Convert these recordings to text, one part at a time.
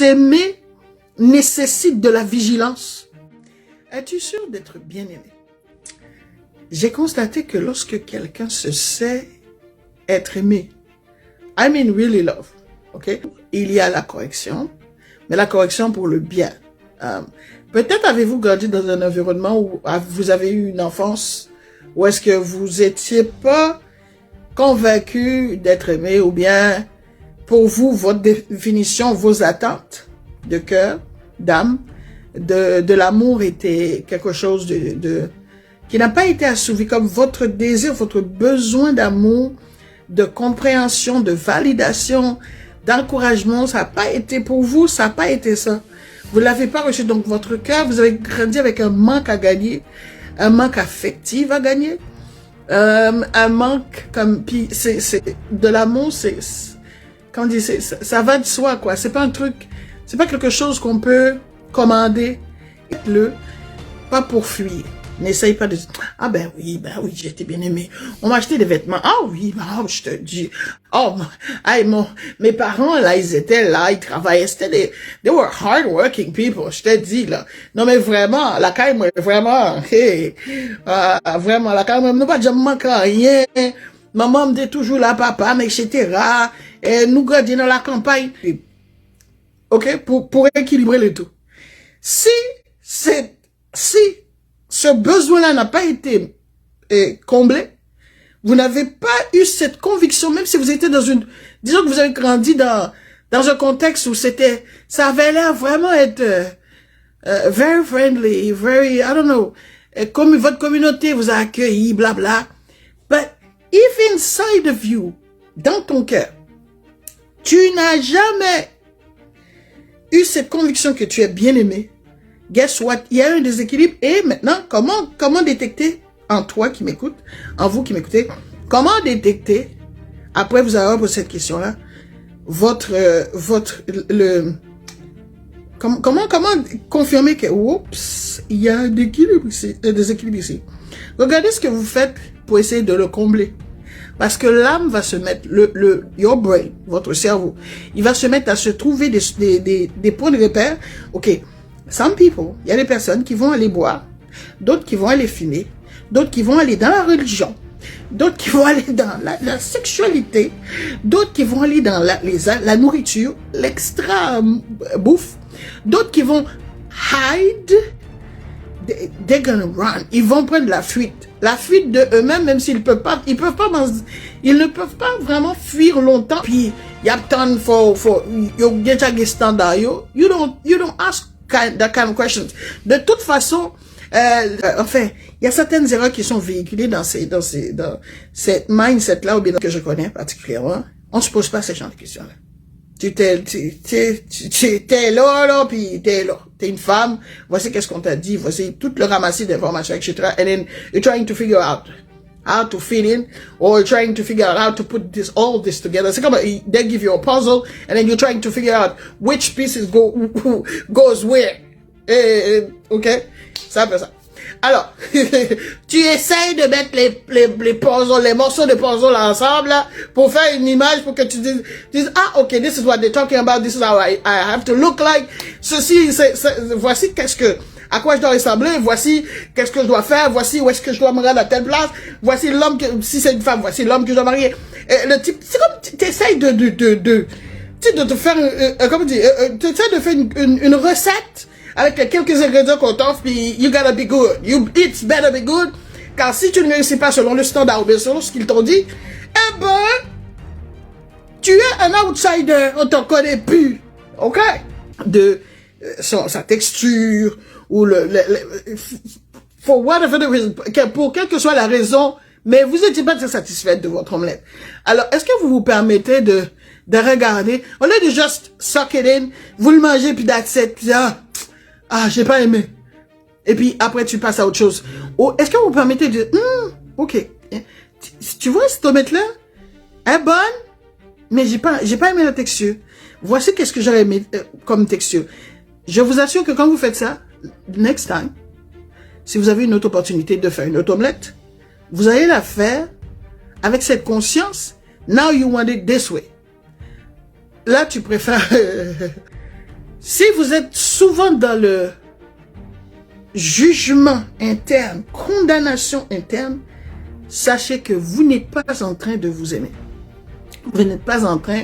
S'aimer nécessite de la vigilance. Es-tu sûr d'être bien-aimé? J'ai constaté que lorsque quelqu'un se sait être aimé, I mean really love, ok? Il y a la correction, mais la correction pour le bien. Peut-être avez-vous grandi dans un environnement où vous avez eu une enfance où est-ce que vous étiez pas convaincu d'être aimé, ou bien pour vous, votre définition, vos attentes de cœur, d'âme, de l'amour était quelque chose qui n'a pas été assouvi, comme votre désir, votre besoin d'amour, de compréhension, de validation, d'encouragement, ça n'a pas été pour vous, ça n'a pas été ça. Vous ne l'avez pas reçu, donc votre cœur, vous avez grandi avec un manque à gagner, un manque affectif à gagner, un manque comme, puis c'est de l'amour, quand on dit, ça va de soi, quoi. C'est pas un truc, c'est pas quelque chose qu'on peut commander, pas pour fuir. N'essaye pas de dire, ah ben oui, j'ai été bien aimé. On m'a acheté des vêtements. Ah oui, je te dis. Oh, mes parents, là, ils étaient là, ils travaillaient. They were hard-working people, je te dis, là. Non, mais vraiment, la caille, vraiment, vraiment, la caille, nous pas jamais manqué rien. Maman me dit toujours là, papa, mais etc. Et nous gardons dans la campagne. OK? Pour équilibrer le tout. Si ce besoin-là n'a pas été comblé, vous n'avez pas eu cette conviction, même si vous étiez disons que vous avez grandi dans un contexte où ça avait l'air vraiment être very friendly, very, I don't know, comme votre communauté vous a accueilli, blabla. But if inside of you, dans ton cœur, tu n'as jamais eu cette conviction que tu es bien aimé, guess what? Il y a un déséquilibre. Et maintenant, comment détecter, en toi qui m'écoute, en vous qui m'écoutez, comment détecter, après vous avoir posé cette question-là, comment confirmer que, oups, il y a un déséquilibre ici. Regardez ce que vous faites pour essayer de le combler. Parce que l'âme va se mettre, your brain, votre cerveau, il va se mettre à se trouver des points de repère. OK. Some people, il y a des personnes qui vont aller boire, d'autres qui vont aller fumer, d'autres qui vont aller dans la religion, d'autres qui vont aller dans la sexualité, d'autres qui vont aller dans la nourriture, l'extra bouffe, d'autres qui vont hide, they're gonna run, ils vont prendre la fuite de eux-mêmes, même s'ils ils ne peuvent pas vraiment fuir longtemps. Puis, il y a tant you get a standard, you don't ask that kind of questions. De toute façon, enfin, il y a certaines erreurs qui sont véhiculées dans cette mindset-là, ou bien que je connais particulièrement. On se pose pas ce genre de questions-là. Tu t'es là, puis t'es là. T'es une femme, voici qu'est-ce qu'on t'a dit, voici tout le ramassis d'informations, etc. And then you're trying to figure out how to fit in, or you're trying to figure out how to put all this together. C'est comme, they give you a puzzle, and then you're trying to figure out which pieces goes where. OK? C'est un peu ça. Alors, tu essayes de mettre les puzzles, les morceaux de puzzle ensemble, là, pour faire une image, pour que tu dises, ah, OK, this is what they're talking about, this is how I have to look like. Ceci, voici à quoi je dois ressembler, voici qu'est-ce que je dois faire, voici où est-ce que je dois me rendre à telle place, voici l'homme si c'est une femme, voici l'homme que je dois marier. Le type, c'est comme, tu essayes de te faire, comment dire, tu essayes de faire une recette, avec quelques ingrédients qu'on t'offre, puis you gotta be good. It's better be good. Car si tu ne réussis pas selon le standard ou bien selon ce qu'ils t'ont dit, eh ben, tu es un outsider. On t'en connaît plus. OK? De sa texture, ou for whatever the reason, pour quelle que soit la raison, mais vous n'étiez pas très satisfaite de votre omelette. Alors, est-ce que vous vous permettez de regarder, au lieu de just suck it in, vous le mangez, puis that's it, puis j'ai pas aimé. Et puis, après, tu passes à autre chose. Est-ce que vous permettez de dire, OK. Tu vois cette omelette-là? Elle est bonne, mais j'ai pas aimé la texture. Voici qu'est-ce que j'aurais aimé comme texture. Je vous assure que quand vous faites ça, next time, si vous avez une autre opportunité de faire une autre omelette, vous allez la faire avec cette conscience. Now you want it this way. Là, tu préfères Si vous êtes souvent dans le jugement interne, condamnation interne, sachez que vous n'êtes pas en train de vous aimer. Vous n'êtes pas en train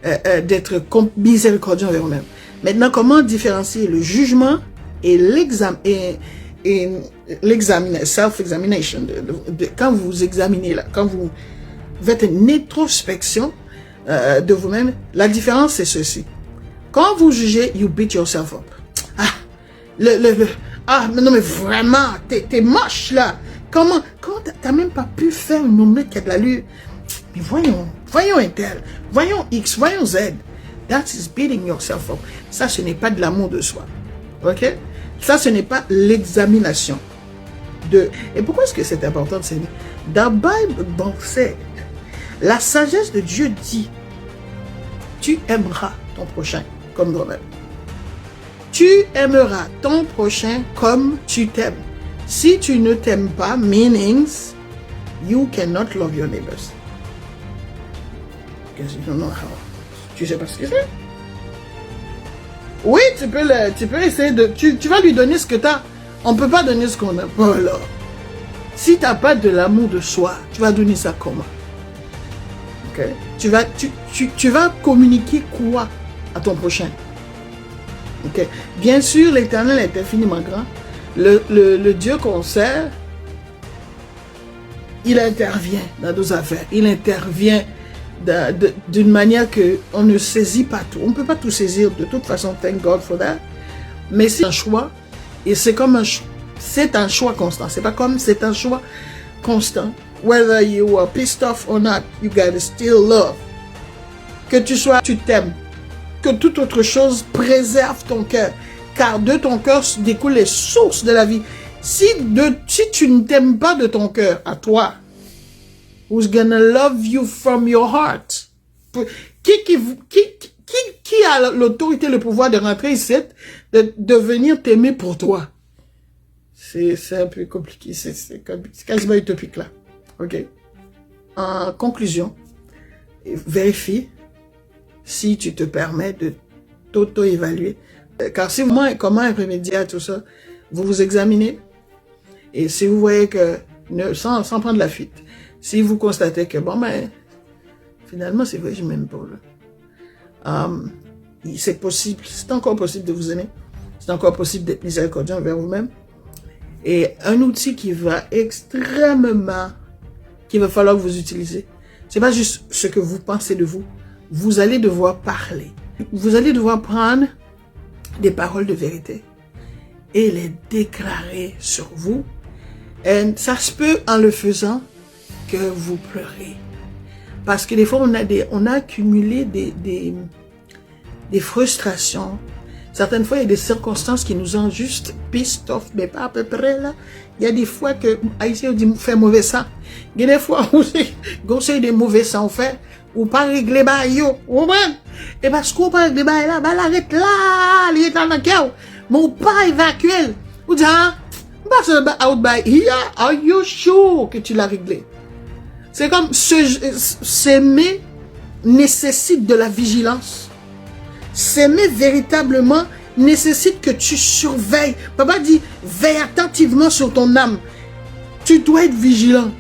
d'être miséricordieux envers vous-même. Maintenant, comment différencier le jugement et self-examination, quand vous vous examinez là, quand vous faites une introspection de vous-même, la différence c'est ceci. Quand vous jugez, you beat yourself up. Mais non mais vraiment, t'es moche là. Comment t'as même pas pu faire une omelette qui a de l'allure? Mais voyons un tel, voyons X, voyons Z. That is beating yourself up. Ça, ce n'est pas de l'amour de soi. Ok? Ça, ce n'est pas l'examination de... Et pourquoi est-ce que c'est important de s'aimer? Dans Bible, bon, c'est... La sagesse de Dieu dit, tu aimeras ton prochain comme toi-même. Tu aimeras ton prochain comme tu t'aimes. Si tu ne t'aimes pas, meanings, you cannot love your neighbors. Because you don't know how. Tu sais pas ce que c'est? Oui, tu peux essayer de... Tu vas lui donner ce que tu as. On ne peut pas donner ce qu'on a. Voilà. Si tu n'as pas de l'amour de soi, tu vas donner ça comment? Ok? Tu vas communiquer quoi à ton prochain? Ok? Bien sûr, l'Éternel est infiniment grand. Le Dieu qu'on sert, il intervient dans nos affaires. Il intervient d'une manière qu'on ne saisit pas tout. On ne peut pas tout saisir de toute façon, thank God for that. Mais c'est un choix, et c'est comme c'est un choix constant. C'est pas comme, c'est un choix constant. Whether you are pissed off or not, you gotta still love. Que tu t'aimes. Que toute autre chose préserve ton cœur. Car de ton cœur découlent les sources de la vie. Si tu ne t'aimes pas de ton cœur à toi, who's gonna love you from your heart? Qui a l'autorité, le pouvoir de rentrer ici, de venir t'aimer pour toi? C'est un peu compliqué, c'est quasiment utopique là. Ok? En conclusion, vérifie si tu te permets de t'auto-évaluer. Car si comment remédier à tout ça, vous vous examinez, et si vous voyez que, sans prendre la fuite, si vous constatez que, bon, ben, finalement, c'est vrai, je m'aime pas, là. C'est possible, c'est encore possible de vous aimer. C'est encore possible d'être miséricordieux envers vous-même. Et un outil qui va falloir que vous utilisez, c'est pas juste ce que vous pensez de vous. Vous allez devoir parler. Vous allez devoir prendre des paroles de vérité et les déclarer sur vous. Et ça se peut en le faisant que vous pleurez. Parce que des fois, on a accumulé des frustrations. Certaines fois, il y a des circonstances qui nous ont juste pissed off, mais pas à peu près là. Il y a des fois que Haïtien dit fait mauvais sang. Il y a des fois où c'est des mauvais sang fait, ou pas régler ba yo, ou même. Et parce qu'on pas régler ba là, bah l'arrête là, il est dans le cœur. Mon pas évacué. Ou dit ah, bah out by here, are you sure que tu l'as réglé? C'est comme s'aimer nécessite de la vigilance. S'aimer véritablement nécessite que tu surveilles. Papa dit, veille attentivement sur ton âme. Tu dois être vigilant.